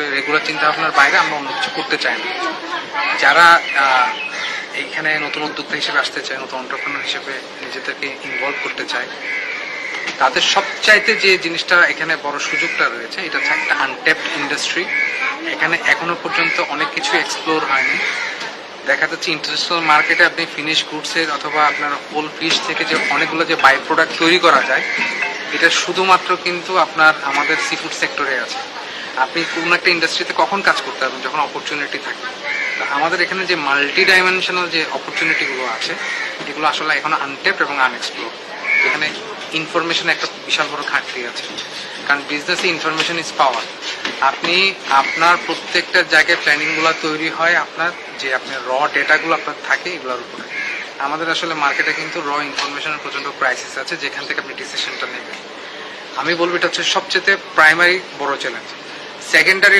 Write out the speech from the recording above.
আসলে রেগুলার চিন্তা ভাবনার বাইরে আমরা অন্য কিছু করতে চাই না। যারা এইখানে নতুন উদ্যোক্তা হিসেবে আসতে চায়, নতুন এন্টারপ্রেনার হিসেবে নিজেদেরকে ইনভলভ করতে চায়, তাদের সবচাইতে যে জিনিসটা এখানে বড় সুযোগটা রয়েছে, এটা হচ্ছে একটা আনট্যাপড ইন্ডাস্ট্রি। এখানে এখনো পর্যন্ত অনেক কিছু এক্সপ্লোর হয়নি। দেখা যাচ্ছে ইন্টারন্যাশনাল মার্কেটে আপনি ফিনিশ গুডসের অথবা আপনার হোল ফিশ থেকে যে অনেকগুলো যে বাই প্রোডাক্ট তৈরি করা যায়, এটা শুধুমাত্র কিন্তু আপনার আমাদের সি ফুড সেক্টরে আছে। আপনি কোনো একটা ইন্ডাস্ট্রিতে কখন কাজ করতে পারবেন? যখন অপরচুনিটি থাকে। আমাদের এখানে যে মাল্টি ডাইমেনশনাল যে অপরচুনিটিগুলো আছে, এগুলো আসলে এখনো আনটেপড এবং আনএক্সপ্লোর। এখানে ইনফরমেশনের একটা বিশাল বড় ঘাটতি আছে, কারণ বিজনেসে ইনফরমেশন ইজ পাওয়ার। আপনি আপনার প্রত্যেকটা জায়গায় প্ল্যানিংগুলো তৈরি হয় আপনার র ডেটাগুলো আপনার থাকে এগুলোর উপরে। আমাদের আসলে মার্কেটে কিন্তু র ইনফরমেশনের প্রচন্ড ক্রাইসিস আছে, যেখান থেকে আপনি ডিসিশনটা নেবেন। আমি বলবো এটা হচ্ছে সবচেয়ে প্রাইমারি বড় চ্যালেঞ্জ। সেকেন্ডারি